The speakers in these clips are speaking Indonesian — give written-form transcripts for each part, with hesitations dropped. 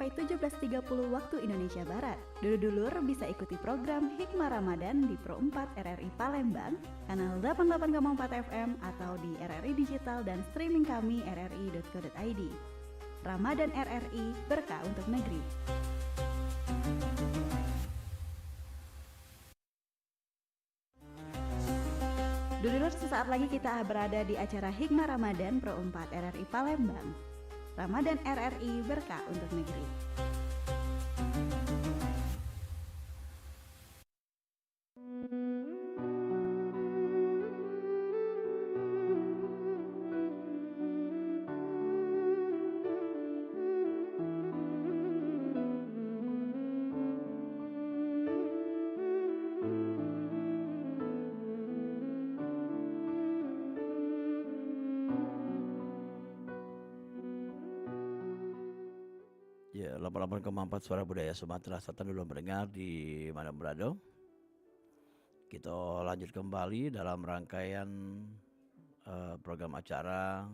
sampai 17.30 waktu Indonesia Barat. Dulur-dulur bisa ikuti program Hikmah Ramadan di Pro 4 RRI Palembang, kanal 88,4 FM atau di RRI Digital dan streaming kami rri.co.id. Ramadan RRI, berkah untuk negeri. Dulur, sesaat lagi kita berada di acara Hikmah Ramadan Pro 4 RRI Palembang. Ramadan RRI, berkah untuk negeri. Ya, 88,4 Suara Budaya Sumatera Selatan dulu mendengar di mana berada. Kita lanjut kembali dalam rangkaian program acara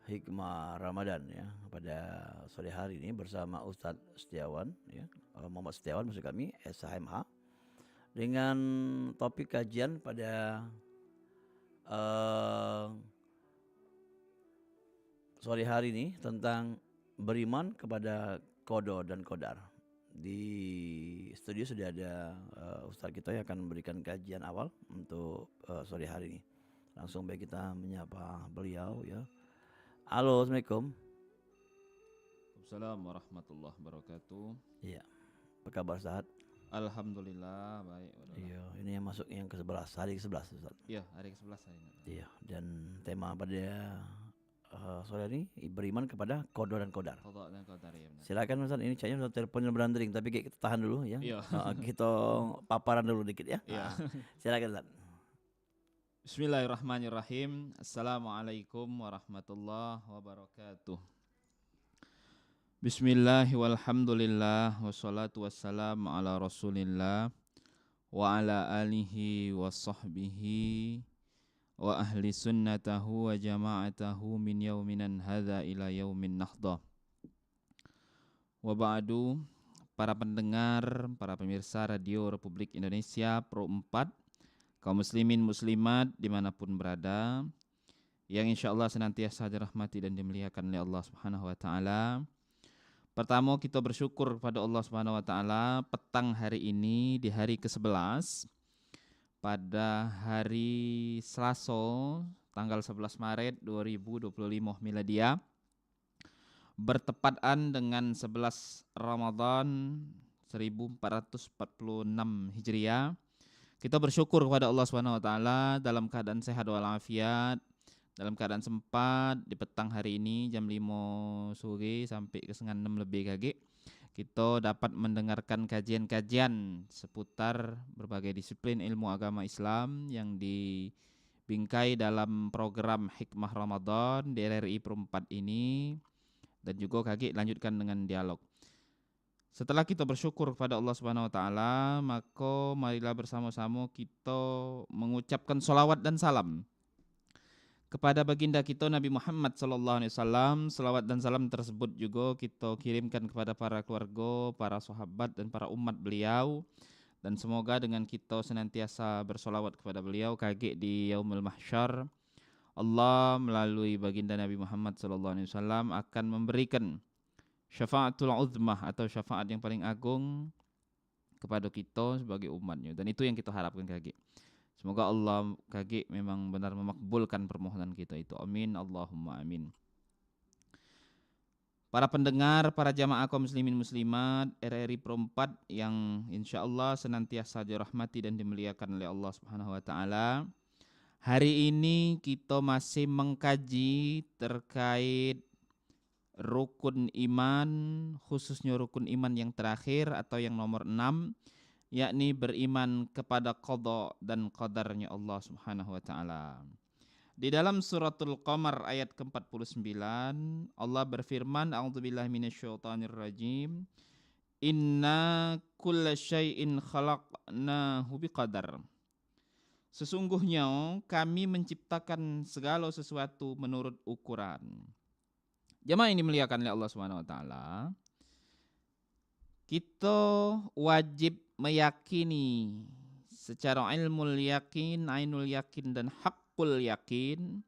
Hikmah Ramadan ya pada sore hari ini bersama Ustadz Setiawan ya, Muhammad Setiawan maksud kami SHMH, dengan topik kajian pada sore hari ini tentang beriman kepada kodo dan kodar. Di studio sudah ada Ustadz kita yang akan memberikan kajian awal untuk sore hari ini. Langsung baik kita menyapa beliau ya. Halo, Assalamualaikum. Assalamualaikum warahmatullahi wabarakatuh. Iya. Apa kabar Ustadz? Alhamdulillah baik. Iya, ini yang masuk yang ke-11, hari ke-11 Ustadz. Iya, hari ke-11 hari ini. Iya, dan tema pada sore ini beriman kepada kodo dan kodar. Qadha dan qadar ya benar. Silakan Ustaz, ini kayaknya teleponnya berandering tapi kita tahan dulu ya. Iya. Kita paparan dulu dikit ya. Iya. Silakan Ustaz. Bismillahirrahmanirrahim. Assalamualaikum warahmatullahi wabarakatuh. Bismillah walhamdulillah wassalatu wassalamu ala Rasulillah wa ala alihi wa sahbihi wa ahli sunnatahu wa jama'atahu min yauminan hadha ila yaumin nahdah. Wa ba'du, para pendengar, para pemirsa Radio Republik Indonesia Pro 4, kaum muslimin muslimat dimanapun berada, yang insyaallah senantiasa dirahmati dan dimuliakan oleh Allah Subhanahu wa taala. Pertama, kita bersyukur kepada Allah Subhanahu wa taala petang hari ini di hari ke-11 pada hari Selasa tanggal 11 Maret 2025 Miladiah, bertepatan dengan 11 Ramadan 1446 Hijriah. Kita bersyukur kepada Allah Subhanahu wa taala dalam keadaan sehat walafiat, dalam keadaan sempat di petang hari ini jam 5 sore sampai ke setengah 6 lebih kaki, kita dapat mendengarkan kajian-kajian seputar berbagai disiplin ilmu agama Islam yang dibingkai dalam program Hikmah Ramadan di RRI Pro 4 ini, dan juga kaki lanjutkan dengan dialog. Setelah kita bersyukur kepada Allah Subhanahu wa taala, maka marilah bersama-sama kita mengucapkan salawat dan salam kepada baginda kita Nabi Muhammad sallallahu alaihi wasallam. Selawat dan salam tersebut juga kita kirimkan kepada para keluarga, para sahabat dan para umat beliau, dan semoga dengan kita senantiasa bersolawat kepada beliau kagek di yaumul mahsyar, Allah melalui baginda Nabi Muhammad sallallahu alaihi wasallam akan memberikan syafaatul uzmah atau syafaat yang paling agung kepada kita sebagai umatnya, dan itu yang kita harapkan kagek. Semoga Allah kagek memang benar memakbulkan permohonan kita itu. Amin, Allahumma amin. Para pendengar, para jamaah kaum muslimin muslimat RRI Pro 4 yang insyaallah senantiasa dirahmati dan dimuliakan oleh Allah Subhanahu wa taala. Hari ini kita masih mengkaji terkait rukun iman, khususnya rukun iman yang terakhir atau yang nomor 6, yakni beriman kepada qada dan qadarnya Allah Subhanahu wa taala. Di dalam suratul Qamar ayat ke-49, Allah berfirman, a'udzubillahi minasyaitonirrajim, inna kulla syai'in khalaqnahu biqadar. Sesungguhnya kami menciptakan segala sesuatu menurut ukuran. Jamaah ini dimuliakan oleh Allah Subhanahu wa taala. kita wajib meyakini secara ilmul yakin, ainul yakin dan hakul yakin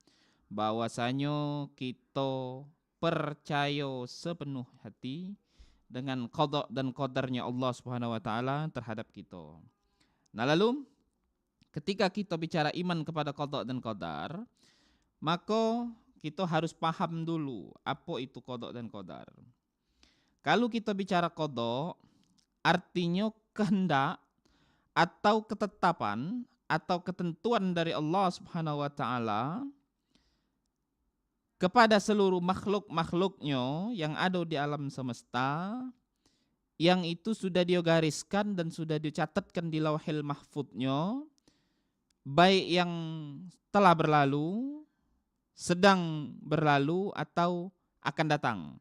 bahwasanya kita percaya sepenuh hati dengan qada dan qadarnya Allah Subhanahu wa taala terhadap kita. Nah, lalu ketika kita bicara iman kepada qada dan qadar, maka kita harus paham dulu apa itu qada dan qadar. Kalau kita bicara qada, artinya kehendak atau ketetapan atau ketentuan dari Allah Subhanahu wa taala kepada seluruh makhluk-makhluknya yang ada di alam semesta, yang itu sudah dia gariskan dan sudah dicatatkan di Lauhil Mahfudnya, baik yang telah berlalu, sedang berlalu atau akan datang.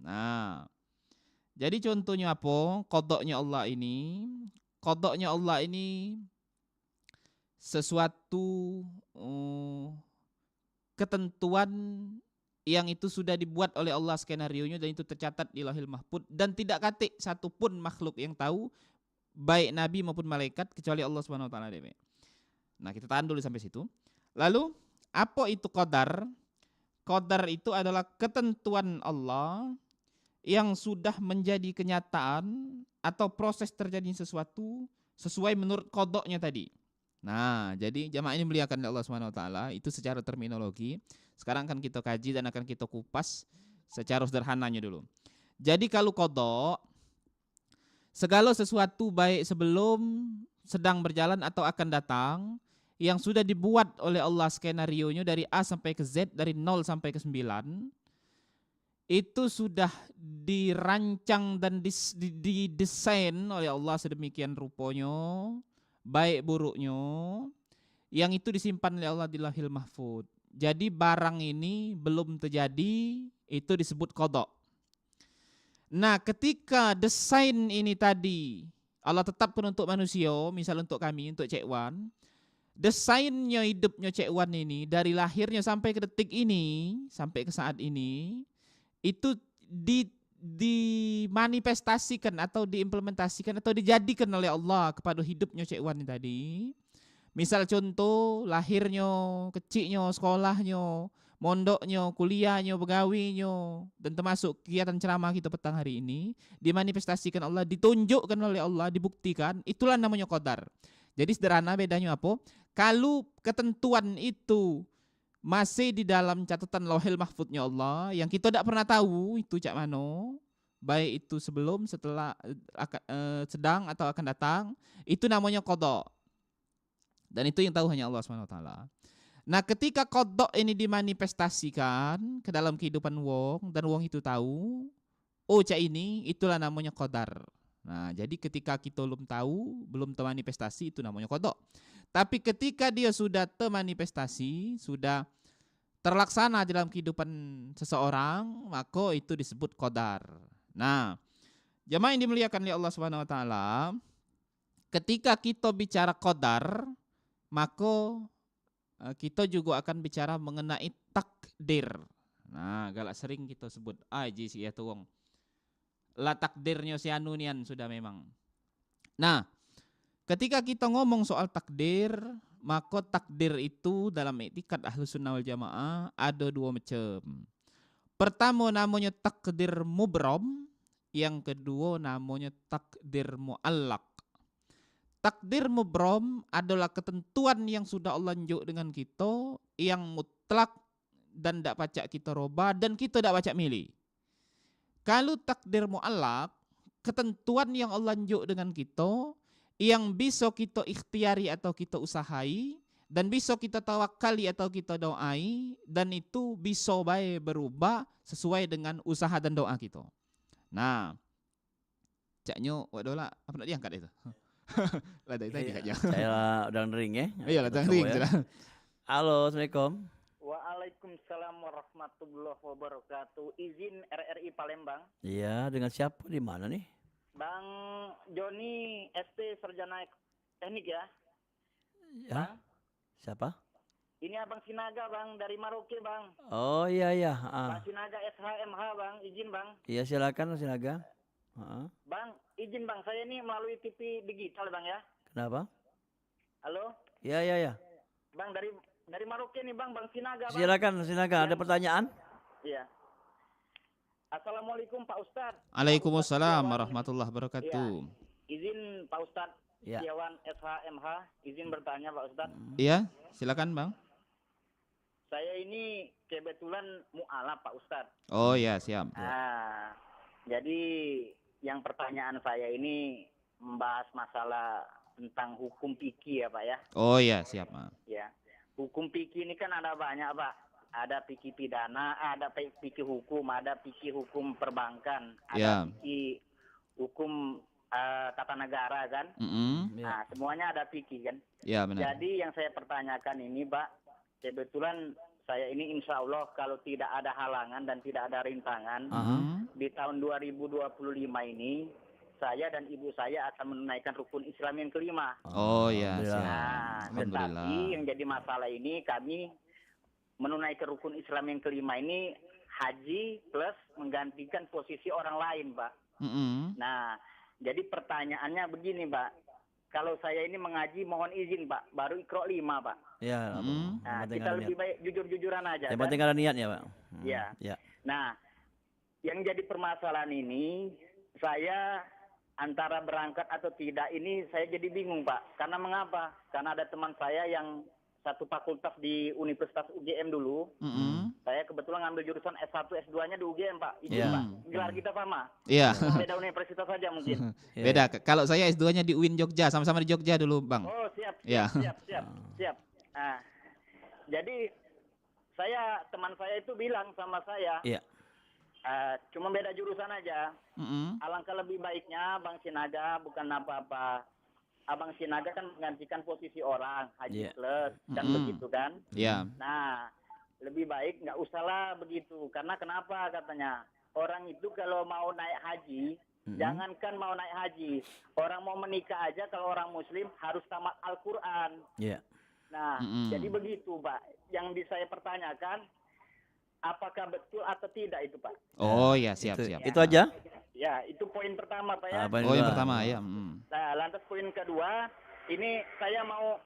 Nah, jadi contohnya apa? Qadanya Allah ini. Qadanya Allah ini sesuatu ketentuan yang itu sudah dibuat oleh Allah skenarionya dan itu tercatat di Lauhil Mahfud dan tidak katik satupun makhluk yang tahu, baik nabi maupun malaikat, kecuali Allah Subhanahu wa taala. Nah, kita tahan dulu sampai situ. Lalu, apa itu qadar? Qadar itu adalah ketentuan Allah yang sudah menjadi kenyataan atau proses terjadi sesuatu sesuai menurut qadanya tadi. Nah, jadi jamaah ini muliakan Allah Subhanahu wa taala, itu secara terminologi. Sekarang akan kita kaji dan akan kita kupas secara sederhananya dulu. Jadi kalau qada, segala sesuatu baik sebelum, sedang berjalan atau akan datang yang sudah dibuat oleh Allah skenarionya dari A sampai ke Z, dari 0 sampai ke 9, itu sudah dirancang dan didesain oleh Allah sedemikian rupanya, baik buruknya, yang itu disimpan oleh Allah di Lauhil Mahfud. Jadi barang ini belum terjadi, itu disebut qada. Nah, ketika desain ini tadi Allah tetapkan untuk manusia, misal untuk kami, untuk Cik Wan, desainnya hidupnya Cik Wan ini dari lahirnya sampai ke detik ini, sampai ke saat ini, itu dimanifestasikan atau diimplementasikan atau dijadikan oleh Allah kepada hidupnya Cik Wan tadi. Misal contoh lahirnya, kecilnya, sekolahnya, mondoknya, kuliahnya, begawinya, dan termasuk kegiatan ceramah kita petang hari ini dimanifestasikan Allah, ditunjukkan oleh Allah, dibuktikan. Itulah namanya qadar. Jadi sederhana bedanya apa? Kalau ketentuan itu masih di dalam catatan Lauhil Mahfudnya Allah yang kita tidak pernah tahu itu cak mano, baik itu sebelum, setelah, sedang atau akan datang, itu namanya qada. Dan itu yang tahu hanya Allah SWT. Nah, ketika qada ini dimanifestasikan ke dalam kehidupan wong dan wong itu tahu, oh cak ini, itulah namanya qadar. Nah, jadi ketika kita belum tahu, belum termanifestasi, itu namanya qada. Tapi ketika dia sudah termanifestasi, sudah terlaksana dalam kehidupan seseorang, maka itu disebut qadar. Nah, jamaah yang dimuliakan oleh Allah Subhanahu wa taala, ketika kita bicara qadar, maka kita juga akan bicara mengenai takdir. Nah, galak sering kita sebut aji si itu wong. La takdirnya si anu nian sudah memang. Nah, ketika kita ngomong soal takdir, maka takdir itu dalam etikat Ahlus Sunnah wal Jamaah ada dua macam. Pertama namanya takdir mubram, yang kedua namanya takdir mu'allaq. Takdir mubram adalah ketentuan yang sudah Allah njuk dengan kita, yang mutlak dan tidak pacak kita robah dan kita tidak pacak milih. Kalau takdir mu'allaq, ketentuan yang Allah njuk dengan kita, yang bisa kita ikhtiari atau kita usahai, dan bisa kita tawakali atau kita doai, dan itu bisa baik berubah sesuai dengan usaha dan doa kita. Nah, caknya waduh lah, apa nak diangkat itu? Lah dari tadi aja. Saya udah ring ya. Iya, udah ring. Halo, Assalamualaikum. Waalaikumsalam warahmatullahi wabarakatuh. Izin RRI Palembang. Iya, dengan siapa di mana nih? Bang Joni ST Sarjana Teknik ya. Ya. Bang? Siapa? Ini Abang Sinaga Bang dari Maroke Bang. Oh iya Bang Sinaga SHMH Bang, izin Bang. Iya silakan Sinaga. Bang, izin Bang, saya ini melalui TV digital Bang ya. Kenapa? Halo, Ya, ya, ya. Bang dari Maroke nih Bang, Bang Sinaga Bang. Silakan, silakan. Ada pertanyaan? Iya. Assalamualaikum Pak Ustadz. Waalaikumsalam Setiawan. warahmatullahi wabarakatuh. Izin Pak Ustadz Ya. Setiawan SHMH, izin bertanya Pak Ustadz. Iya, silakan Bang. Saya ini kebetulan mu'alaf Pak Ustadz. Oh ya, siap. Jadi yang pertanyaan saya ini membahas masalah tentang hukum fikih ya Pak ya. Oh ya, siap, Bang. Ya, hukum fikih ini kan ada banyak Pak. Ada fikih pidana, ada fikih hukum, ada fikih hukum perbankan, Ya. ada fikih hukum tata negara kan. Mm-mm. Nah, semuanya ada fikih kan. Ya, benar. Jadi yang saya pertanyakan ini Pak, kebetulan saya ini insya Allah kalau tidak ada halangan dan tidak ada rintangan, di tahun 2025 ini saya dan ibu saya akan menunaikan rukun Islam yang kelima. Oh ya, Alhamdulillah. siap. Nah, Alhamdulillah. tetapi yang jadi masalah ini kami menunaikan rukun Islam yang kelima ini haji plus menggantikan posisi orang lain, Pak. Mm-mm. Nah, jadi pertanyaannya begini, Pak. Kalau saya ini mengaji mohon izin, Pak. Baru Iqra 5, Pak. Ya, Mm. Nah, yang penting kita ada lebih niat. baik jujur-jujuran aja. Yang kan? penting ada niatnya, Pak. Iya. Ya. Nah, yang jadi permasalahan ini saya antara berangkat atau tidak ini saya jadi bingung, Pak. Karena mengapa? Karena ada teman saya yang satu fakultas di Universitas UGM dulu. Mm-mm. Saya kebetulan ngambil jurusan S1, S2-nya di UGM, Pak. Izin, Iya. Pak. Gelar kita sama. Iya. Beda universitas saja mungkin. Ya. Beda. Kalau saya S2-nya di UIN Jogja, sama-sama di Jogja dulu, Bang. Oh, siap, Iya. siap. Nah, jadi teman saya itu bilang sama saya, Iya. cuma beda jurusan aja. Mm-mm. Alangkah lebih baiknya Bang Sinaga bukan apa-apa. Abang Sinaga kan menggantikan posisi orang, haji Iya. plus, kan Mm-mm. begitu kan. Iya. Nah, lebih baik nggak usahlah begitu. Karena kenapa katanya? Orang itu kalau mau naik haji, jangankan mau naik haji. Orang mau menikah aja kalau orang muslim harus tamat Al-Quran. Iya. Nah, Mm-mm. jadi begitu Pak. Yang saya pertanyakan, apakah betul atau tidak itu Pak? Oh ya, siap, Itu, siap. itu aja? Ya, itu poin pertama Pak ya. Apa Oh, yang kedua? pertama ya. Mm. Nah, lantas poin kedua, ini saya mau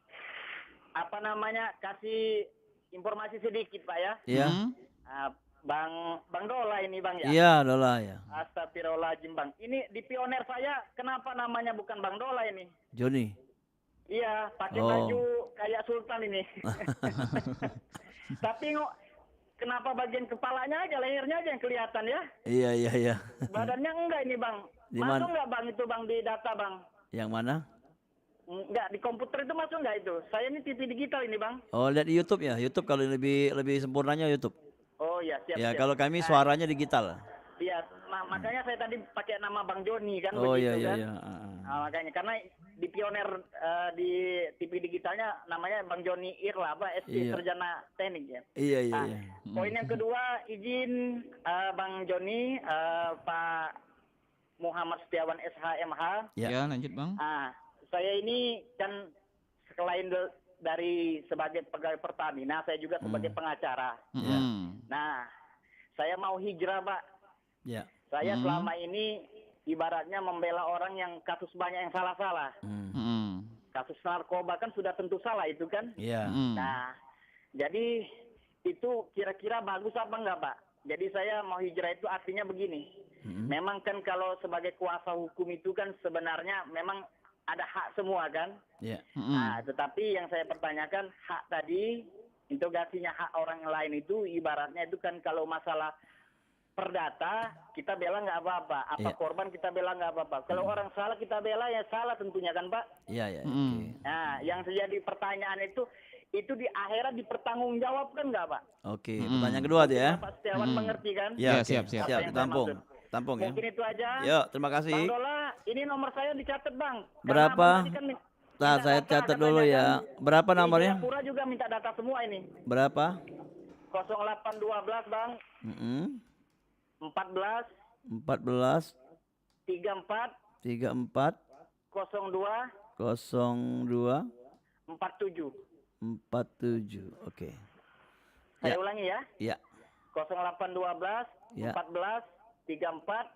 kasih informasi sedikit Pak ya. Iya. Mm. Nah, Bang Dola ini Bang ya. Iya, Dola ya. Astagfirullahaladzim Bang. Ini di pioner saya kenapa namanya bukan Bang Dola ini? Joni. Iya, pakai Oh. baju kayak sultan ini. Tapi kenapa bagian kepalanya aja, lehernya aja yang kelihatan ya? Iya, iya, iya. Badannya enggak ini Bang. Di Masuk mana? enggak Bang itu Bang di data Bang? Yang mana? Enggak, di komputer itu masuk enggak itu? Saya ini TV digital ini Bang. Oh, lihat di YouTube ya. YouTube kalau lebih sempurnanya YouTube. Oh iya, siap. Ya, siap. kalau kami suaranya digital. Iya, makanya saya tadi pakai nama Bang Joni kan Oh, begitu iya, iya, kan. iya. Nah, makanya karena di pioner di TV digitalnya namanya Bang Joni Irla apa SD Iya. Sarjana Teknik ya. Iya, iya, Nah, iya. poin yang kedua izin Bang Joni Pak Muhammad Setiawan SHMH. Ya. Ya, lanjut, Bang. Saya ini kan selain dari sebagai pegawai Pertamina, saya juga sebagai pengacara. Mm-mm. Nah, saya mau hijrah, Pak. Ya. Saya selama ini ibaratnya membela orang yang kasus banyak yang salah-salah. Mm-mm. Kasus narkoba kan sudah tentu salah itu kan. Iya. Mm. Nah, jadi itu kira-kira bagus apa enggak, Pak? Jadi saya mau hijrah itu artinya begini. Memang kan kalau sebagai kuasa hukum itu kan sebenarnya memang ada hak semua kan. Iya. Mm-mm. Nah, tetapi yang saya pertanyakan hak tadi, interogasinya hak orang lain itu ibaratnya itu kan kalau masalah perdata kita bela nggak apa-apa. Apa Iya. korban kita bela nggak apa-apa. Kalau orang salah kita bela ya salah tentunya kan, Pak. Iya, iya. Mm. Oke. Nah, yang terjadi pertanyaan itu di akhirat dipertanggungjawabkan nggak, Pak? Oke, pertanyaan kedua tuh ya. Pak Setiawan mengerti kan? Ya, oke. siap, siap. Apa yang saya Tampung. maksud? Tampung ya. Mungkin itu aja. Yuk, terima kasih. Bang Dola, ini nomor saya dicatat, Bang. Karena Berapa? Abang tadi kan Nah, minta saya data catat katanya dulu ya. kan. Berapa Di nomornya? Jayapura juga minta data semua ini. Berapa? 0812, Bang. 14 14 34 34 02 02 47. 47. Oke. Saya Ya. ulangi ya. Ya. 0812 Ya. 14 34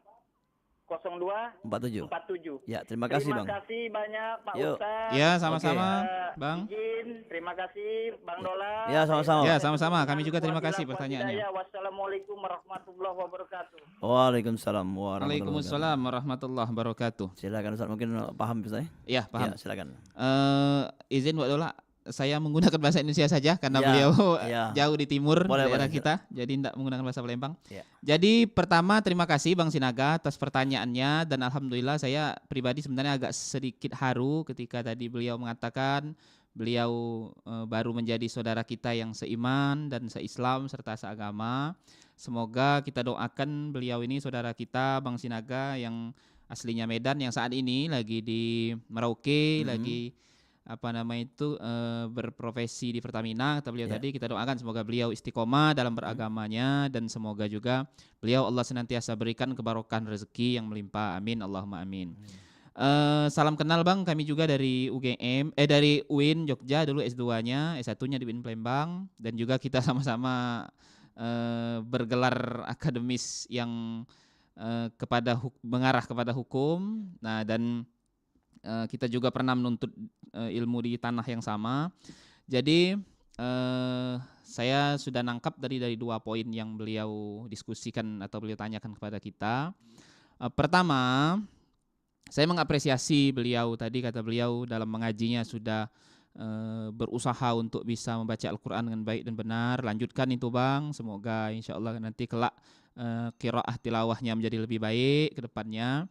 02 47. Ya, terima kasih Bang. Terima kasih banyak Pak Yuk. Ustadz. Ya, sama-sama, Eh, Bang. Izin, terima kasih Bang Dola. Ya, sama-sama. Ya, sama-sama. Kami juga terima kasih pertanyaannya. Wassalamualaikum warahmatullahi wabarakatuh. Waalaikumsalam warahmatullahi wabarakatuh. Waalaikumsalam warahmatullahi wabarakatuh. Silakan Ustaz, mungkin paham Ustaz? Ya, paham. Ya, silakan. Izin Pak Dola, saya menggunakan bahasa Indonesia saja karena Ya, beliau ya. jauh di timur Boleh, daerah boleh. kita, jadi tidak menggunakan bahasa Palembang. Ya. Jadi pertama terima kasih Bang Sinaga atas pertanyaannya, dan alhamdulillah saya pribadi sebenarnya agak sedikit haru ketika tadi beliau mengatakan beliau baru menjadi saudara kita yang seiman dan seislam serta seagama. Semoga kita doakan beliau ini saudara kita Bang Sinaga yang aslinya Medan, yang saat ini lagi di Merauke, lagi berprofesi di Pertamina kata beliau tadi. Kita doakan semoga beliau istiqomah dalam beragamanya, dan semoga juga beliau Allah senantiasa berikan kebarokahan rezeki yang melimpah, amin Allahumma amin. Salam kenal Bang, kami juga dari dari UIN Jogja dulu S2-nya, S1-nya di UIN Palembang, dan juga kita sama-sama bergelar akademis yang mengarah kepada hukum. Nah, dan kita juga pernah menuntut ilmu di tanah yang sama. Jadi saya sudah nangkap dari 2 poin yang beliau diskusikan atau beliau tanyakan kepada kita. Pertama, saya mengapresiasi beliau tadi, kata beliau dalam mengajinya sudah berusaha untuk bisa membaca Al-Quran dengan baik dan benar. Lanjutkan itu Bang, semoga insya Allah nanti kelak qiraah tilawahnya menjadi lebih baik ke depannya.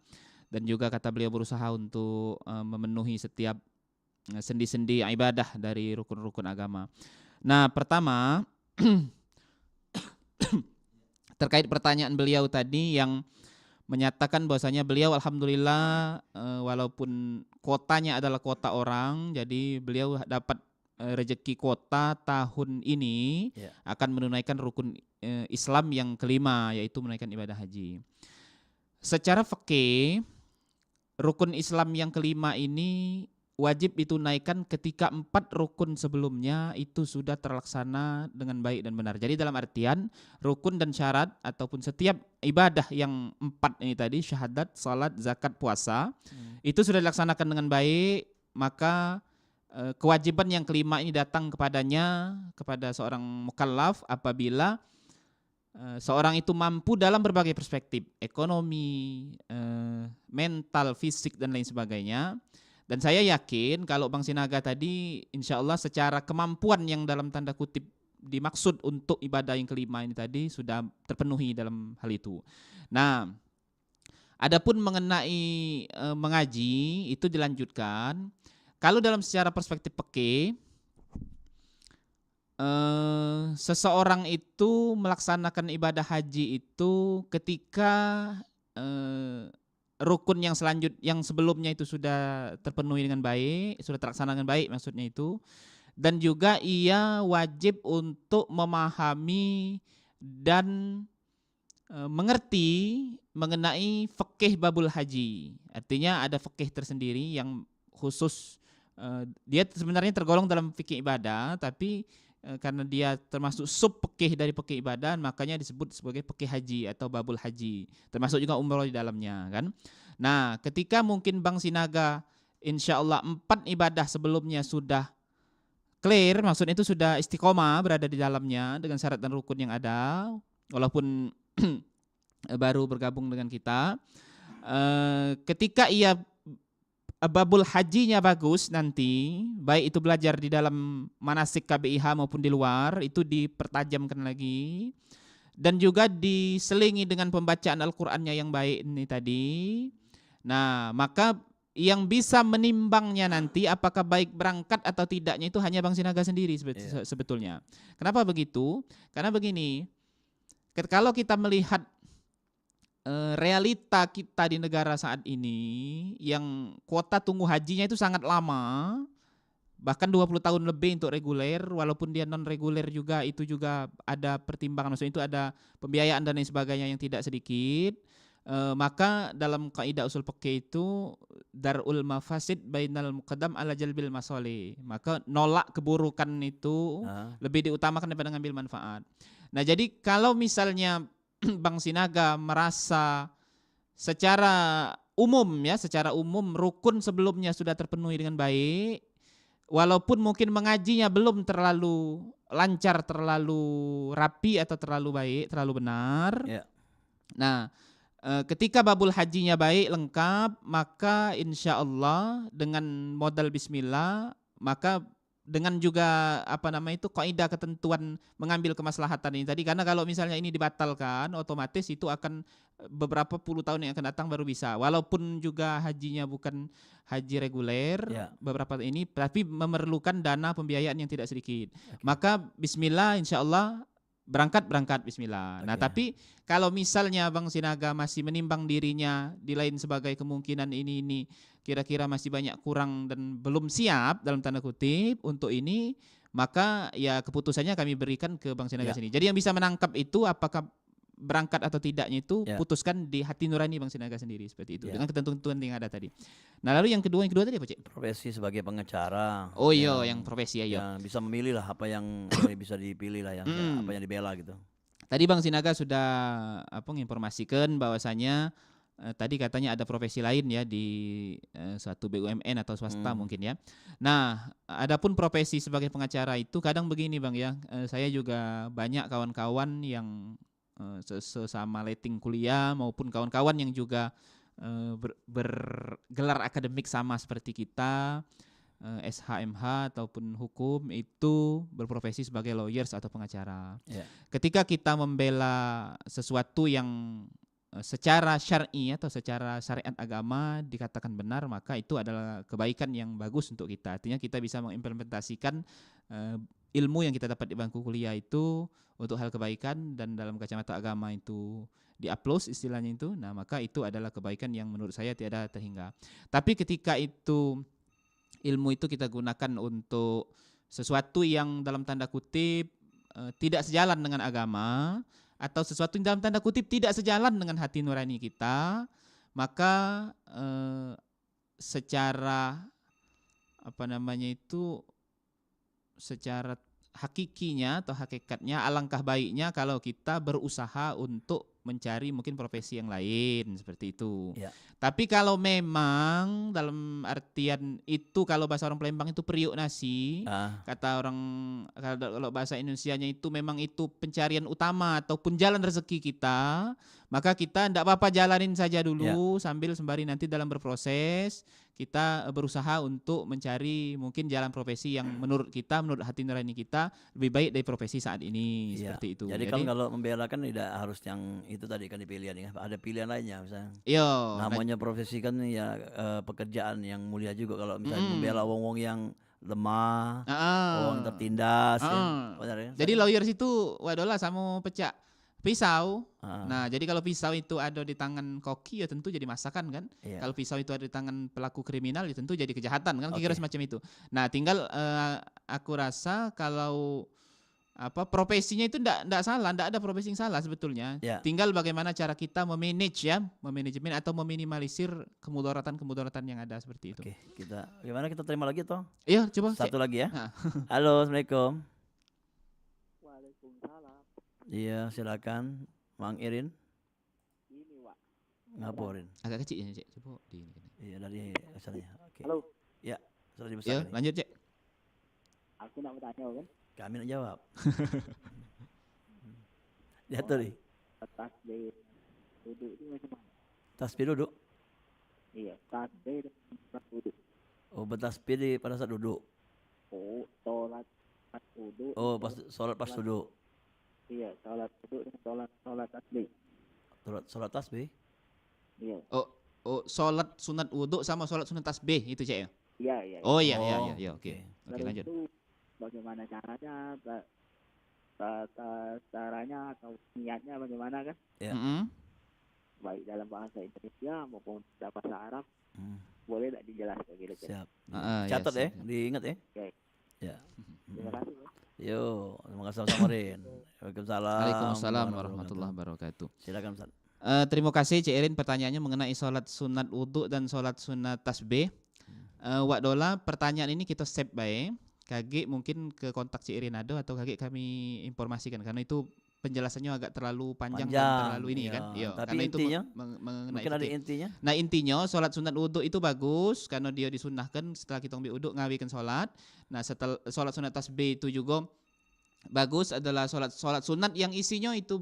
Dan juga kata beliau berusaha untuk memenuhi setiap sendi-sendi ibadah dari rukun-rukun agama. Nah, pertama terkait pertanyaan beliau tadi yang menyatakan bahwasanya beliau alhamdulillah walaupun kotanya adalah kota orang, jadi beliau dapat rezeki kota tahun ini akan menunaikan rukun Islam yang kelima, yaitu menunaikan ibadah haji. Secara fikih, rukun Islam yang kelima ini wajib ditunaikan ketika 4 rukun sebelumnya itu sudah terlaksana dengan baik dan benar. Jadi dalam artian rukun dan syarat ataupun setiap ibadah yang 4 ini tadi, syahadat, salat, zakat, puasa, itu sudah dilaksanakan dengan baik, maka kewajiban yang kelima ini datang kepadanya, kepada seorang mukallaf apabila seorang itu mampu dalam berbagai perspektif, ekonomi, mental, fisik, dan lain sebagainya. Dan saya yakin kalau Bang Sinaga tadi insya Allah secara kemampuan yang dalam tanda kutip dimaksud untuk ibadah yang kelima ini tadi sudah terpenuhi dalam hal itu. Nah, adapun mengenai mengaji itu dilanjutkan. Kalau dalam secara perspektif fikih, seseorang itu melaksanakan ibadah haji itu ketika rukun yang sebelumnya itu sudah terpenuhi dengan baik, sudah terlaksana dengan baik maksudnya itu, dan juga ia wajib untuk memahami dan mengerti mengenai fikih babul haji. Artinya ada fikih tersendiri yang khusus, dia sebenarnya tergolong dalam fikih ibadah, tapi karena dia termasuk sub fikih dari fikih ibadah, makanya disebut sebagai fikih haji atau babul haji, termasuk juga umroh di dalamnya kan. Nah, ketika mungkin Bang Sinaga insya Allah 4 ibadah sebelumnya sudah clear, maksudnya itu sudah istiqomah berada di dalamnya dengan syarat dan rukun yang ada, walaupun baru bergabung dengan kita, ketika ia babul hajinya bagus nanti, baik itu belajar di dalam manasik KBIH maupun di luar, itu dipertajamkan lagi. Dan juga diselingi dengan pembacaan Al-Qur'annya yang baik ini tadi. Nah, maka yang bisa menimbangnya nanti apakah baik berangkat atau tidaknya itu hanya Bang Sinaga sendiri sebetulnya. Kenapa begitu? Karena begini, kalau kita melihat realita kita di negara saat ini yang kuota tunggu hajinya itu sangat lama, bahkan 20 tahun lebih untuk reguler, walaupun dia non reguler juga itu juga ada pertimbangan, maksudnya itu ada pembiayaan dan lain sebagainya yang tidak sedikit. Maka dalam kaidah usul fikih itu darul mafasid bainal muqaddam ala jalbil masalih, maka nolak keburukan itu lebih diutamakan daripada ngambil manfaat. Nah, jadi kalau misalnya Bang Sinaga merasa secara umum rukun sebelumnya sudah terpenuhi dengan baik, walaupun mungkin mengajinya belum terlalu lancar, terlalu rapi atau terlalu baik, terlalu benar. Ya. Nah, ketika babul hajinya baik, lengkap, maka insya Allah dengan modal bismillah, maka dengan juga kaidah ketentuan mengambil kemaslahatan ini tadi, karena kalau misalnya ini dibatalkan, otomatis itu akan beberapa puluh tahun yang akan datang baru bisa. Walaupun juga hajinya bukan haji reguler, beberapa ini, tapi memerlukan dana pembiayaan yang tidak sedikit. Maka bismillah, insya Allah berangkat bismillah. Nah, tapi kalau misalnya Bang Sinaga masih menimbang dirinya di lain sebagai kemungkinan ini kira-kira masih banyak kurang dan belum siap dalam tanda kutip untuk ini, maka ya keputusannya kami berikan ke Bang Sinaga sini. Jadi yang bisa menangkap itu apakah berangkat atau tidaknya itu putuskan di hati nurani Bang Sinaga sendiri, seperti itu dengan ketentuan yang ada tadi. Nah, lalu yang kedua tadi apa, Cik? Profesi sebagai pengacara. Oh iya, yang profesi ya. Yang bisa memilih lah apa yang bisa dipilih lah, yang apa yang dibela gitu. Tadi Bang Sinaga sudah menginformasikan bahwasanya tadi katanya ada profesi lain ya di suatu BUMN atau swasta mungkin ya. Nah, adapun profesi sebagai pengacara itu kadang begini Bang ya, saya juga banyak kawan-kawan yang sesama letting kuliah maupun kawan-kawan yang juga bergelar akademik sama seperti kita, SHMH ataupun hukum, itu berprofesi sebagai lawyers atau pengacara. Ketika kita membela sesuatu yang secara syar'i atau secara syariat agama dikatakan benar, maka itu adalah kebaikan yang bagus untuk kita. Artinya kita bisa mengimplementasikan ilmu yang kita dapat di bangku kuliah itu untuk hal kebaikan, dan dalam kacamata agama itu di-applause istilahnya itu. Nah, maka itu adalah kebaikan yang menurut saya tiada terhingga. Tapi ketika itu ilmu itu kita gunakan untuk sesuatu yang dalam tanda kutip tidak sejalan dengan agama, atau sesuatu yang dalam tanda kutip tidak sejalan dengan hati nurani kita, maka secara secara hakikinya atau hakikatnya alangkah baiknya kalau kita berusaha untuk mencari mungkin profesi yang lain seperti itu. Tapi kalau memang dalam artian itu, kalau bahasa orang Palembang itu periuk nasi, kata orang, kalau bahasa Indonesianya itu memang itu pencarian utama ataupun jalan rezeki kita, maka kita tidak apa-apa jalanin saja dulu sambil sembari nanti dalam berproses kita berusaha untuk mencari mungkin jalan profesi yang menurut kita, menurut hati nurani kita lebih baik dari profesi saat ini, seperti itu. Jadi kalau membela kan tidak harus yang itu tadi kan dipilih, ada pilihan lainnya misalnya. Namanya profesi kan ya pekerjaan yang mulia juga. Kalau misalnya membela wong-wong yang lemah, wong tertindas, benar ya. Jadi lawyers itu wadolah sama pecah pisau. Nah, jadi kalau pisau itu ada di tangan koki ya tentu jadi masakan kan. Kalau pisau itu ada di tangan pelaku kriminal ya tentu jadi kejahatan kan, kira-kira semacam itu. Nah, tinggal aku rasa kalau profesinya itu enggak salah, enggak ada profesi yang salah sebetulnya. Tinggal bagaimana cara kita memanajemen atau meminimalisir kemudaratan yang ada seperti itu. Gimana kita terima lagi toh? Iya, coba. Satu lagi ya. Halo, Assalamualaikum. Waalaikumsalam. Iya, silakan, Mang Irin. Ini, Wak. Ngaporin. Agak kecil ya, Cek. Coba di ini. Iya, dari asalnya. Halo. Ya, sudah dibesarkan. Ya, lanjut, Cek. Aku nak bertanya kan. Kami nak jawab. Lihat tadi. Tasbih duduk itu macam mana? Tasbih duduk? Iya, tasbih dan duduk. Oh, bertasbih pada saat duduk. Oh, sholat pas duduk. Oh, pas sholat pas duduk. Iya, sholat duduk dan sholat tasbih. Sholat tasbih? Iya. Oh, sholat sunat wudhu sama sholat sunat tasbih itu, Cek ya? Iya. Oh iya, oke. Oke, lanjut. Itu bagaimana caranya? Caranya atau niatnya bagaimana kan? Baik dalam bahasa Indonesia maupun dalam bahasa Arab. Boleh tak dijelaskan kira-kira? Siap. Catat ya, diingat ya. Oke. Ya. Terima kasih. Yo, terima kasih sama Rin. Waalaikumsalam warahmatullahi wabarakatuh. Silakan Ustaz. Terima kasih Cik Erin, pertanyaannya mengenai sholat sunat wudhu dan sholat sunat tasbih. Wak Dola, pertanyaan ini kita save baik. Kage mungkin ke kontak Cik Erin atau kage kami informasikan, karena itu penjelasannya agak terlalu panjang dan terlalu ini kan. Iya, tapi karena intinya, itu mengenai mungkin ada intinya. Nah intinya sholat sunat wudhu itu bagus karena dia disunnahkan setelah kita ambil wudhu ngawikan sholat. Nah setelah sholat sunat tasbih itu juga bagus adalah sholat sunat yang isinya itu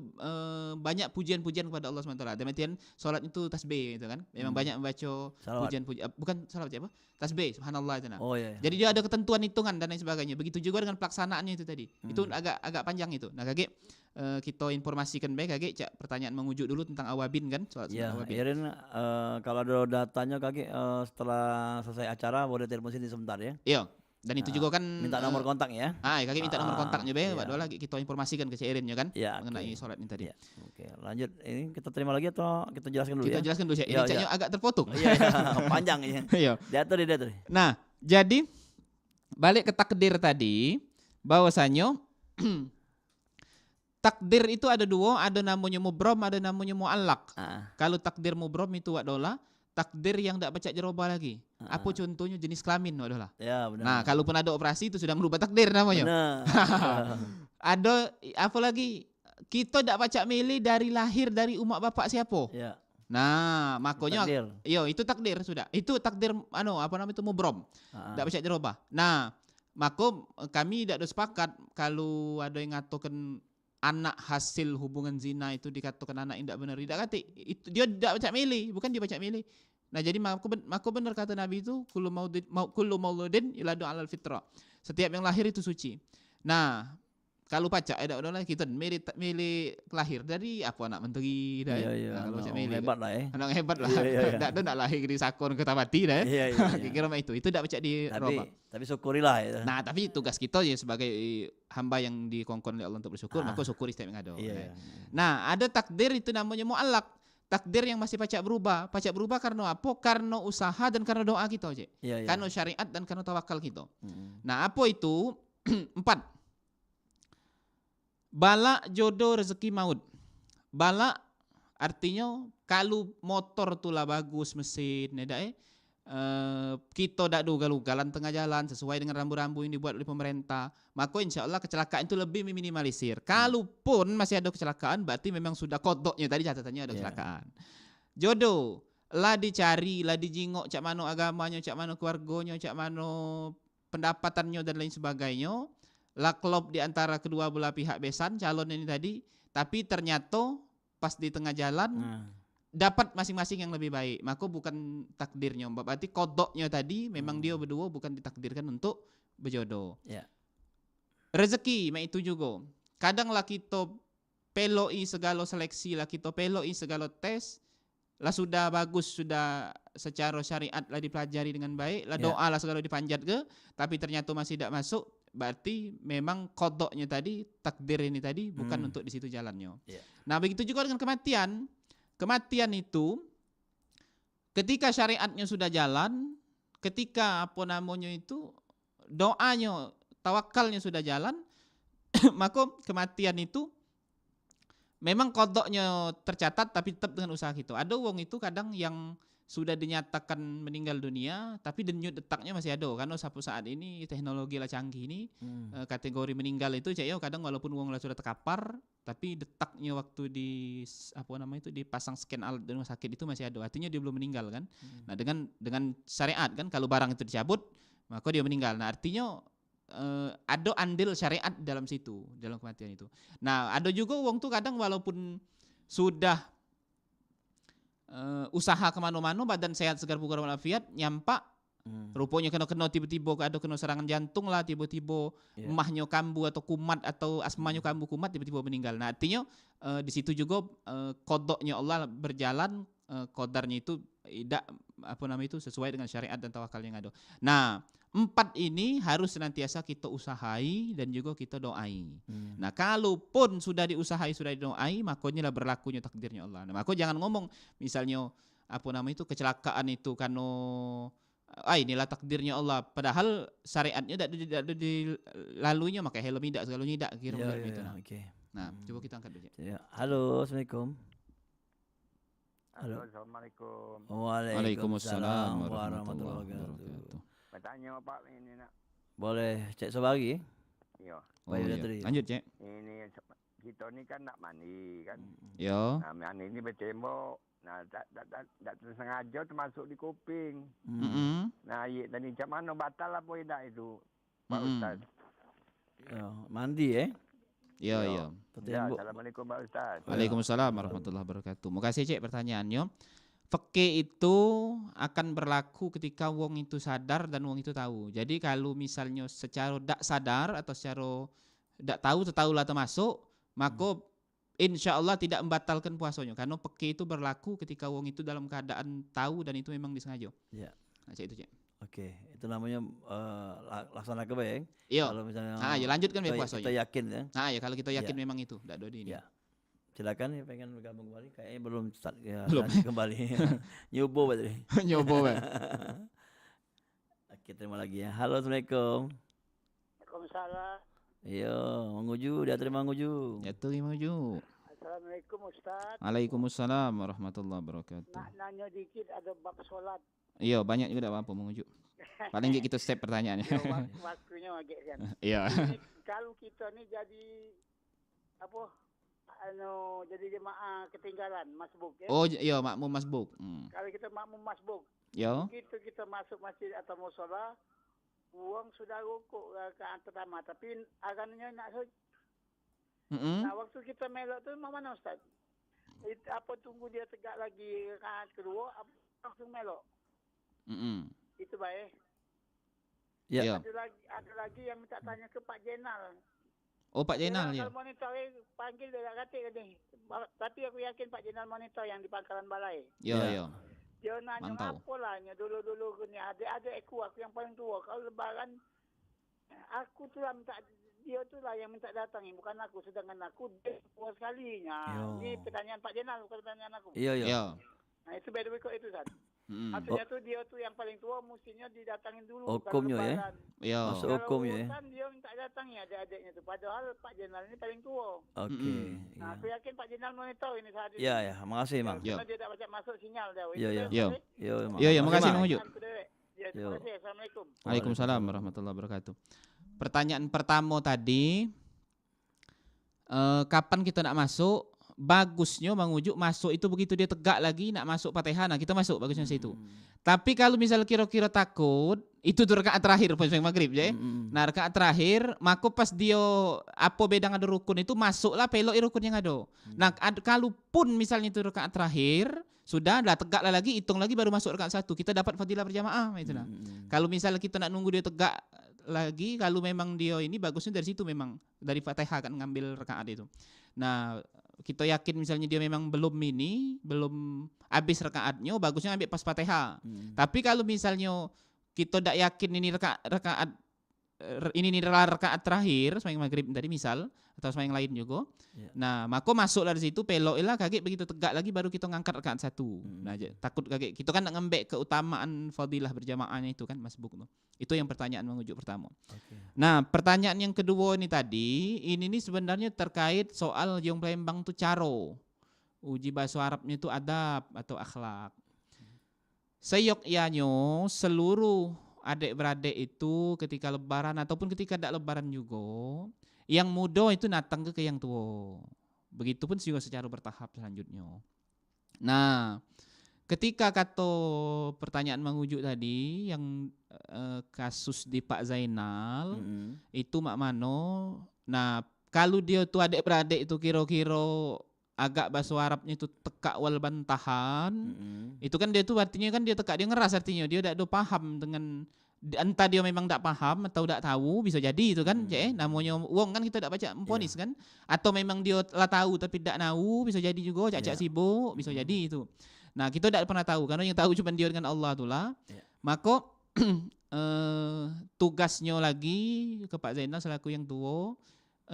banyak pujian-pujian kepada Allah SWT. Demikian sholat itu tasbih itu kan. Memang banyak membaca pujian-pujian, bukan salah baca apa? Tasbih, subhanallah itu nah. Oh, iya. Jadi dia ada ketentuan hitungan dan lain sebagainya. Begitu juga dengan pelaksanaannya itu tadi. Itu agak panjang itu. Nah kakek kita informasikan baik kakek pertanyaan mengujuk dulu tentang awabin kan sholat sunat awabin. Irin, kalau ada datanya kakek setelah selesai acara boleh telepon sini sebentar ya. Iya. Dan itu juga kan minta nomor kontak ya. Kakek minta nomor kontaknya Pak Dua lagi kita informasikan ke Irin ya kan mengenai sholat ini tadi. Oke, lanjut. Ini kita terima lagi atau kita jelaskan dulu Kita jelaskan dulu Ini ceknya agak terpotong. Iya, panjang ya. Iya. Diatur. Nah, jadi balik ke takdir tadi bahwasanya takdir itu ada dua, ada namanya mubrom, ada namanya muallaq. Kalau takdir mubrom itu adalah takdir yang tidak baca jerobah lagi. Apa contohnya jenis kelamin adalah. Ya, benar. Nah, kalaupun ada operasi itu sudah merubah takdir namanya. Benar. Ada apa lagi? Kita tidak baca milih dari lahir dari umat bapak siapa. Ya. Nah, makanya itu takdir sudah. Itu takdir itu mubrom. Tidak baca jerobah. Nah, maka kami tidak ada sepakat kalau ada yang ngatakan anak hasil hubungan zina itu dikatakan anak yang tidak benar. Tidak kata itu dia tidak baca milih, bukan dia baca milih. Nah, jadi maka benar kata Nabi itu kullu mauludin yuladu alal fitrah. Setiap yang lahir itu suci. Nah, kalau baca ada kita milih lahir dari apa anak menteri dah. Iya. Kalau baca milih hebat lah ya. Anak hebat lah. Tidak lahir di sakon ke tabati dah. Iya. Kira-kira itu tidak baca di roba. Tapi syukurilah itu. Nah, tapi tugas kita ya sebagai hamba yang dikongkon oleh Allah untuk bersyukur, maka syukuri setiap yang ada. Iya. Nah, ada takdir itu namanya muallaq. Takdir yang masih pacak berubah. Pacak berubah karena apa? Karena usaha dan karena doa kita aja. Iya. Karena syariat dan karena tawakal kita. Nah, apa itu? 4. Bala, jodoh, rezeki, maut. Bala artinya kalau motor tulah bagus mesin, kita tak duga-dugalan tengah jalan sesuai dengan rambu-rambu yang dibuat oleh pemerintah, maka insya Allah kecelakaan itu lebih meminimalisir. Kalaupun masih ada kecelakaan, berarti memang sudah kodoknya tadi catatannya ada kecelakaan. Jodoh, lah dicari, lah dijingok, cak mano agamanya, cak mano keluarganya, cak mano pendapatannya dan lain sebagainya. Lah klop di antara kedua belah pihak besan calon ini tadi, tapi ternyata pas di tengah jalan dapat masing-masing yang lebih baik, maka bukan takdirnya, berarti kodoknya tadi memang dia berdua bukan ditakdirkan untuk berjodoh. Rezeki itu juga kadang lah kita peloi segala seleksi, lah kita peloi segala tes, lah sudah bagus, sudah secara syariat lah dipelajari dengan baik, lah doa lah segala dipanjat ke, tapi ternyata masih tidak masuk, berarti memang kodoknya tadi, takdir ini tadi bukan untuk di situ jalannya. Nah, begitu juga dengan kematian. Kematian itu ketika syariatnya sudah jalan, ketika doanya, tawakalnya sudah jalan, maka kematian itu memang kodoknya tercatat tapi tetap dengan usaha kita. Ada wong itu kadang yang sudah dinyatakan meninggal dunia tapi denyut detaknya masih ada, karena saat ini teknologi lah canggih ini kategori meninggal itu kadang walaupun wong lah sudah terkapar tapi detaknya waktu dipasang scan alat di rumah sakit itu masih ada, artinya dia belum meninggal kan. Nah, dengan syariat kan kalau barang itu dicabut maka dia meninggal. Nah, artinya ada andil syariat dalam situ, dalam kematian itu. Nah, ada juga wong tuh kadang walaupun sudah usaha kemana-mana, badan sehat segar bugar walafiat, nyampak rupanya kena tiba-tiba ada kena serangan jantung lah, tiba-tiba emahnya kambuh atau kumat atau asmanya kambuh kumat, tiba-tiba meninggal. Nah, artinya di situ juga kodoknya Allah berjalan, kodarnya itu tidak sesuai dengan syariat dan tawakal yang ada. Nah, 4 ini harus senantiasa kita usahai dan juga kita doai. Nah, kalaupun sudah diusahai, sudah didoai, makanya lah berlakunya takdirnya Allah. Nah, maka jangan ngomong misalnya kecelakaan itu karena inilah takdirnya Allah, padahal syariatnya tidak dilaluinya, maka helm tidak segalanya tidak kira-kira gitu. Nah, coba kita angkat dulu. Halo, assalamualaikum. Halo, assalamualaikum. Waalaikumsalam warahmatullahi wabarakatuh. Bertanya Pak ini nak. Boleh cek sebagi? Iya. Lanjut cek. Ini kita ni kan nak mandi kan. Yo. Nah, mandi ni bertembok. Nah, tak tersengaja termasuk di kuping. Nah, air tadi macam mana batal apa tidak itu, Pak Ustaz? Mandi Yo. Ya, Assalamualaikum Pak Ustaz. Waalaikumsalam warahmatullahi wabarakatuh. Makasih Cik pertanyaannya. Fikih itu akan berlaku ketika wong itu sadar dan wong itu tahu. Jadi kalau misalnya secara tak sadar atau secara tak tahu lah termasuk, maka insya Allah tidak membatalkan puasanya. Karena fikih itu berlaku ketika wong itu dalam keadaan tahu dan itu memang disengaja. Ya. Nah, Cik itu Cik. Oke, itu namanya laksana kebayang. Iya. Kalau misalnya ya lanjutkan puasanya. Kita yakin ya. Ya kalau kita yakin memang itu, tidak ada ini. Ya. Silakan ya, pengen bergabung kembali. Kayaknya belum start ya. Belum. Kembali. Nyobo berarti. Nyobo. Oke, terima lagi ya. Halo, Assalamualaikum. Waalaikumsalam. Iya, Manguju, dia terima Manguju. Ya terima Manguju. Assalamualaikum Ustaz. Waalaikumsalam warahmatullahi wabarakatuh. Nak nanya dikit ada bab solat. Iya, banyak juga tak apa-apa Manguju. Paling enggak kita step pertanyaannya. Waktunya agak kan. Iya. Kalau kita ni jadi apa? Jadi jemaah ketinggalan masbuk ya. Oh iya, makmum masbuk. Kalau kita makmum masbuk. Yo. Begitu kita masuk masjid atau mushola, uang sudah rukuk rakaat pertama tapi agannya nak Nah, waktu kita melok tu mana Ustaz? Apa tunggu dia tegak lagi rakaat kedua, apa langsung melok? Itu baik. Ya. Ada lagi yang minta tanya ke Pak Jenal. Oh Pak Jenal ya. Kalau monitor panggil dia kata ni. Tapi aku yakin Pak Jenal monitor yang di Pangkalan Balai. Yo. Dia nanya apa lah dulu ni ada aku yang paling tua. Kalau lebaran aku tu lah minta dia tu lah yang minta datang, bukan aku. Sedangkan aku dia tua sekali. Ini pertanyaan Pak Jenal bukan pertanyaan aku. Iya. Nah itu by the way kok itu Ustaz. Maksudnya tu dia tu yang paling tua mestinya didatangin dulu. Hukumnya ya. Iya. Masuk hukumnya ya. Kan dia minta datang ya adik-adiknya tu. Padahal Pak Jenal ini paling tua. Oke. Nah, aku yakin Pak Jenal monitor ini saat ini. Iya, makasih Mang. Karena dia tak baca masuk sinyal dah. Iya, makasih Mang Uju. Terima kasih. Assalamualaikum. Waalaikumsalam warahmatullahi wabarakatuh. Pertanyaan pertama tadi, kapan kita nak masuk? Bagusnya Mang Ujuk masuk itu begitu dia tegak lagi nak masuk Fatihah, nah kita masuk bagusnya situ. Tapi kalau misal kira-kira takut, itu tuh rakaat terakhir pas maghrib ya. Nah rakaat terakhir, maka pas dia apa beda ada rukun itu masuklah pelok rukun yang ada. Nah kalaupun misalnya itu rakaat terakhir, sudah lah tegaklah lagi, hitung lagi baru masuk rakaat satu, kita dapat fadilah berjamaah itu nah. Kalau misalnya kita nak nunggu dia tegak lagi, kalau memang dia ini bagusnya dari situ memang dari Fatihah kan ngambil rakaat itu. Nah kita yakin misalnya dia memang belum habis rakaatnya, bagusnya ambil pas Fatihah. Tapi kalau misalnya kita tidak yakin ini rakaat terakhir sembahyang maghrib tadi misal atau sembahyang lain juga. Nah, maka masuklah di situ peloklah kaget begitu tegak lagi baru kita ngangkat rakaat satu. Nah, takut kaget. Kita kan nak ngembek keutamaan fadilah berjamaahnya itu kan masbuk tuh. Itu yang pertanyaan mengujuk pertama. Nah, pertanyaan yang kedua ini tadi, ini sebenarnya terkait soal yang Palembang tuh caro. Uji bahasa Arabnya itu adab atau akhlak. Seyogyanya seluruh adik-beradik itu ketika lebaran ataupun ketika tidak lebaran juga, yang muda itu datang ke yang tua. Begitupun juga secara bertahap selanjutnya. Nah, ketika kata pertanyaan mengujuk tadi yang kasus di Pak Zainal itu mak mano. Nah, kalau dia tuh adik-beradik itu kira-kira agak bahasa Arabnya itu tekak wal bantahan. Itu kan dia tuh artinya kan dia tekak, dia ngeras artinya dia tidak paham dengan entah dia memang tidak paham atau tidak tahu, bisa jadi itu kan. Namanya wong kan kita tidak baca memponis kan, atau memang dia lah tahu tapi tidak tahu, bisa jadi juga cak sibuk, bisa jadi itu. Nah, kita tidak pernah tahu karena yang tahu cuma dia dengan Allah tu lah. Maka tugasnya lagi ke Pak Zainal selaku yang tua,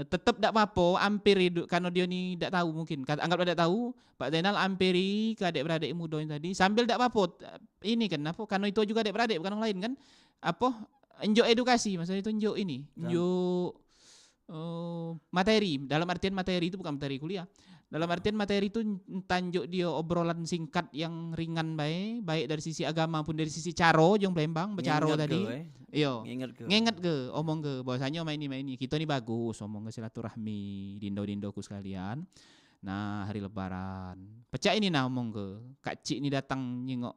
tetap tidak apa-apa, hampir karena dia ni tidak tahu mungkin. Anggap tidak tahu, Pak Zainal hampiri ke adik-beradik muda yang tadi. Sambil tidak apa-apa, ini kan apa? Karena itu juga adik-beradik bukan orang lain kan. Apa? Enjuk edukasi, maksudnya itu enjuk ini, enjuk materi. Dalam artian materi itu bukan materi kuliah. Dalam artian materi itu tanjuk dia obrolan singkat yang ringan baik dari sisi agama pun dari sisi caro jong Palembang becaro tadi. Iyo. Nginget ke omong ke bahwasanya main ini kita nih bagus omong ke silaturahmi dindo-dindoku sekalian. Nah, hari lebaran. Pecah ini nah omong ke Kak Cik ini datang nyengok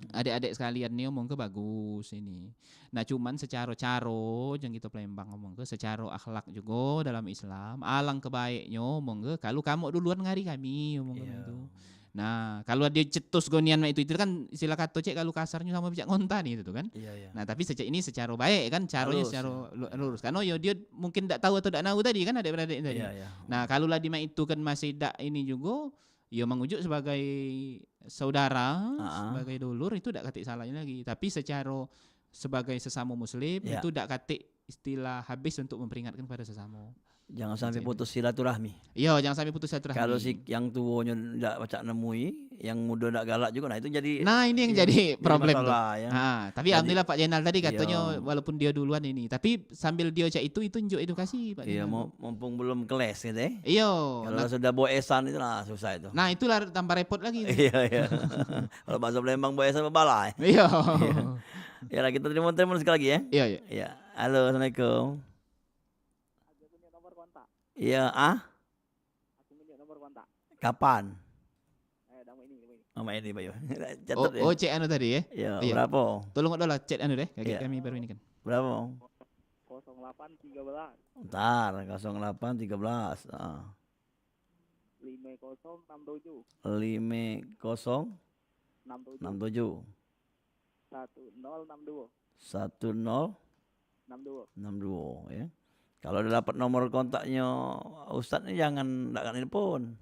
adik-adik sekalian nih omong ke bagus ini. Nah cuman secara caro yang kita Palembang omong ke secara akhlak juga dalam Islam alang kebaiknya omong ke kalau kamu duluan ngari kami omong ke itu. Nah kalau dia cetus gonian itu kan istilah kata cek kalau kasarnya sama bijak ngonta nih itu kan. Nah tapi ini secara baik kan caranya secara lurus. Karena yo dia mungkin tidak tahu atau tidak tahu tadi kan adik-adik tadi. Nah kalau lah dima itu kan masih tidak ini juga ya mengujuk sebagai saudara, sebagai dulur itu tidak katik salahnya lagi. Tapi secara sebagai sesama muslim itu tidak katik istilah habis untuk memperingatkan kepada sesama. Jangan sampai putus silaturahmi. Iya, jangan sampai putus silaturahmi. Kalau si yang tuanya tidak baca nemui, yang muda tidak galak juga, nah itu jadi. Nah ini yang jadi problem masalah, tuh. Nah, tapi alhamdulillah Pak Jenal tadi katanya walaupun dia duluan ini, tapi sambil dia cak itu tunjuk edukasi Pak. Iya, mumpung belum keles gitu ya. Iya. Kalau sudah boesan itu lah susah itu. Nah itulah tambah repot lagi. Iya. Kalau bahasa Palembang boesan bebalai. Iya. Ya kita terima sekali lagi ya. Iya. Halo, assalamualaikum. Iya, Aku minta nomor kontak. Kapan? Nama ini, Bayu. Cek anu tadi ya? Iya, berapa? Tolong dulu cek anu deh, kami baru ini kan. Berapa? 0813. Bentar, 0813. 5067. 5067. 1062. 1062 ya. Kalau udah dapat nomor kontaknya Ustadz ini jangan enggak telepon.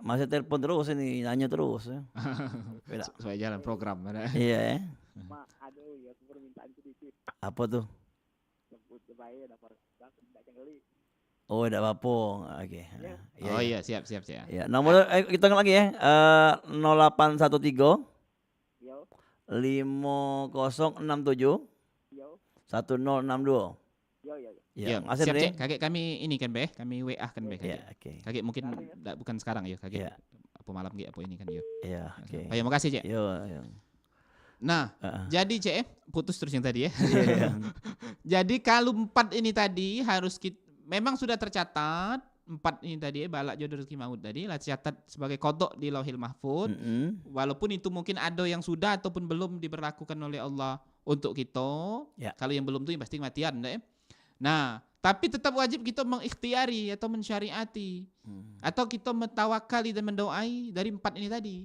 Masih telepon terus ini, nanya terus ya. Supaya jalan program ada. Iya ya. Mak, aduh ya permintaan sedikit. Apa tuh? Jemput ke bayi dapat enggak cengeli. Oh, enggak apa-apa. Oke. Iya, siap. Ya, nomor kita lagi ya. 0813 Yo. 5067 Yo. 1062. Ya, siap cek. Kakek kami ini kan kami WA kan Ya, oke. Kakek mungkin bukan sekarang ya, kakek. Apa malam apa ini kan ya. Iya, oke. Terima kasih cek. Yo. Nah, jadi cek putus terus yang tadi ya. Jadi kalau 4 ini tadi harus memang sudah tercatat 4 ini tadi balak jodoh rezeki maut tadi lah tercatat sebagai kodok di Lauhil Mahfuz. Walaupun itu mungkin ada yang sudah ataupun belum diberlakukan oleh Allah untuk kita. Kalau yang belum tuh pasti kematian ya. Nah, tapi tetap wajib kita mengikhtiari atau mensyariati atau kita mentawakali dan mendoai dari 4 ini tadi.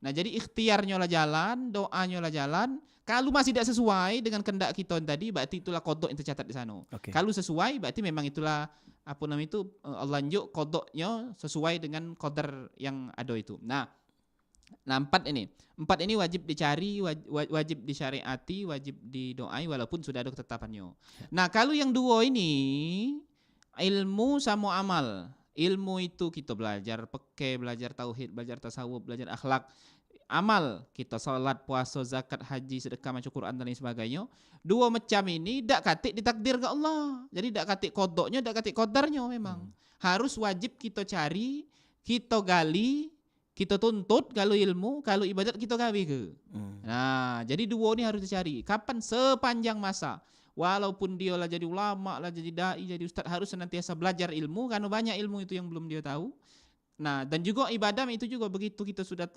Nah, jadi ikhtiarnya lah jalan, doanya lah jalan. Kalau masih tidak sesuai dengan kehendak kita tadi, berarti itulah kodok yang tercatat di sana. Kalau sesuai, berarti memang itulah Allah nunjuk kodoknya sesuai dengan qadar yang ada itu. Nah 4 ini wajib dicari, wajib disyariati, wajib didoai walaupun sudah ada ketetapannya. Nah kalau yang 2 ini ilmu sama amal. Ilmu itu kita belajar peke, belajar tauhid, belajar tasawuf, belajar akhlak. Amal kita salat, puasa, zakat, haji, sedekah, baca Quran dan lain sebagainya. 2 macam ini dak katik ditakdir ke Allah. Jadi dak katik kodoknya, dak katik kodarnya memang. Harus wajib kita cari, kita gali, kita tuntut. Kalau ilmu, kalau ibadat kita gawe ke. Nah, jadi 2 ini harus dicari. Kapan? Sepanjang masa. Walaupun dia lah jadi ulama, lah jadi dai, jadi ustaz, harus senantiasa belajar ilmu karena banyak ilmu itu yang belum dia tahu. Nah, dan juga ibadah itu juga begitu kita sudah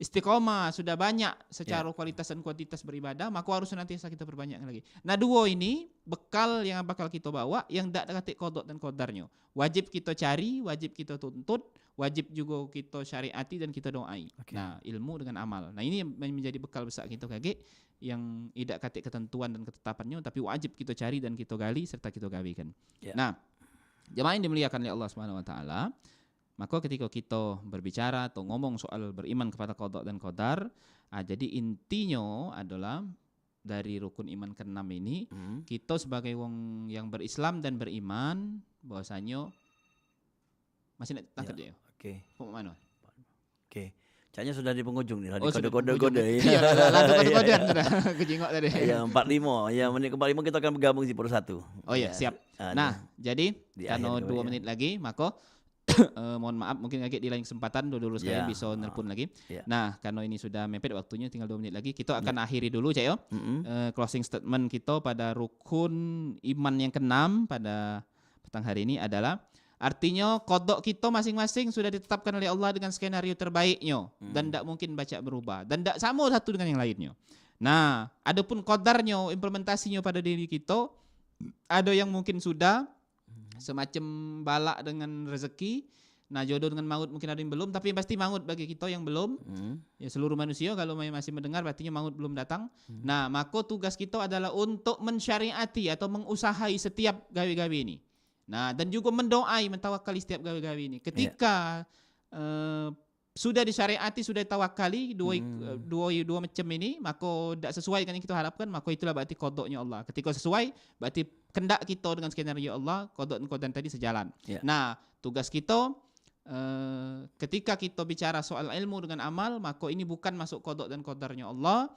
istiqomah, sudah banyak secara kualitas dan kuantitas beribadah, maka harus senantiasa kita perbanyak lagi. Nah, 2 ini bekal yang bakal kita bawa yang tidak katik kodok dan kodarnya. Wajib kita cari, wajib kita tuntut, wajib juga kita syariati dan kita doai. Nah, ilmu dengan amal. Nah, ini menjadi bekal besar kita kakek yang tidak katik ketentuan dan ketetapannya, tapi wajib kita cari dan kita gali serta kita gawikan. Nah, jemaah yang dimuliakan oleh Allah Subhanahu wa taala, maka ketika kita berbicara atau ngomong soal beriman kepada qada dan qadar, jadi intinya adalah dari rukun iman ke-6 ini, kita sebagai wong yang berislam dan beriman bahwasanya masih nak tangkap dia. Oke. Mana? Oke. Kayaknya sudah di penghujung nih, Oh, di kode-kode. Iya, lalu kode-kodean sudah kejengok tadi. Ya 45, ya menit 45 kita akan bergabung si persatu. Oh iya, siap. Nah, jadi karena 2 menit lagi, maka mohon maaf mungkin agak di lain kesempatan dulu sekalian bisa nelpon lagi. Nah, karena ini sudah mepet waktunya tinggal 2 menit lagi, kita akan akhiri dulu Cak yo. Closing statement kita pada rukun iman yang ke-6 pada petang hari ini adalah artinya kodok kita masing-masing sudah ditetapkan oleh Allah dengan skenario terbaiknya dan tidak mungkin baca berubah dan tidak sama satu dengan yang lainnya. Nah, adapun kodarnya, implementasinya pada diri kita, ada yang mungkin sudah semacam balak dengan rezeki, nah jodoh dengan maut mungkin ada yang belum, tapi pasti maut bagi kita yang belum. Ya seluruh manusia kalau masih mendengar artinya maut belum datang. Nah, maka tugas kita adalah untuk mensyariati atau mengusahai setiap gawe-gawe ini. Nah, dan juga mendoai, mentawakali setiap gawe-gawe ini. Ketika sudah disyariati, sudah tawakali dua macam ini, maka tidak sesuai dengan yang kita harapkan, maka itulah berarti kodoknya Allah. Ketika sesuai, berarti kendak kita dengan skenario Allah, kodok dan kodan tadi sejalan. Nah, tugas kita ketika kita bicara soal ilmu dengan amal, maka ini bukan masuk kodok dan kodarnya Allah.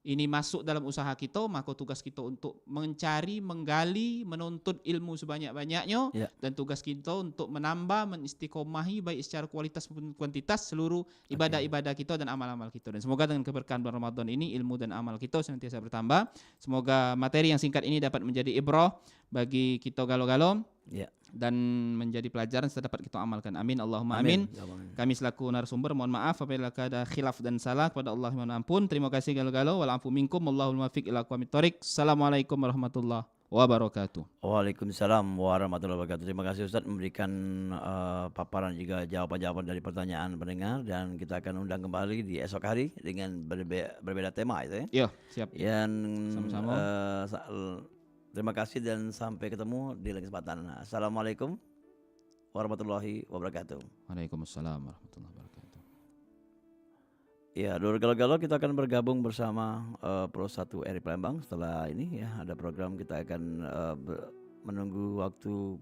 Ini masuk dalam usaha kita, maka tugas kita untuk mencari, menggali, menuntut ilmu sebanyak-banyaknya, dan tugas kita untuk menambah, mengistiqomahi baik secara kualitas maupun kuantitas seluruh ibadah-ibadah kita dan amal-amal kita. Dan semoga dengan keberkahan bulan Ramadan ini ilmu dan amal kita senantiasa bertambah. Semoga materi yang singkat ini dapat menjadi ibrah bagi kita galo-galo. Dan menjadi pelajaran setelah dapat kita amalkan. Amin Allahumma amin. Kami selaku narasumber mohon maaf apabila ada khilaf dan salah, kepada Allah mohon ampun. Terima kasih galo-galo. Wal afu minkum wallahul muwaffiq ila aqwamit thoriq. Assalamualaikum warahmatullahi wabarakatuh. Waalaikumsalam warahmatullahi wabarakatuh. Terima kasih Ustaz memberikan paparan juga jawaban-jawaban dari pertanyaan pendengar, dan kita akan undang kembali di esok hari dengan berbeda tema itu ya. Iya, siap. Yang sama-sama. Terima kasih dan sampai ketemu di lain kesempatan. Assalamualaikum warahmatullahi wabarakatuh. Waalaikumsalam warahmatullahi wabarakatuh. Ya, Dulur Galo-Galo, kita akan bergabung bersama Pro 1 RRI Palembang. Setelah ini ya ada program, kita akan menunggu waktu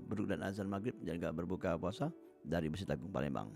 beduk dan azan maghrib dan juga berbuka puasa dari Masjid Agung Palembang.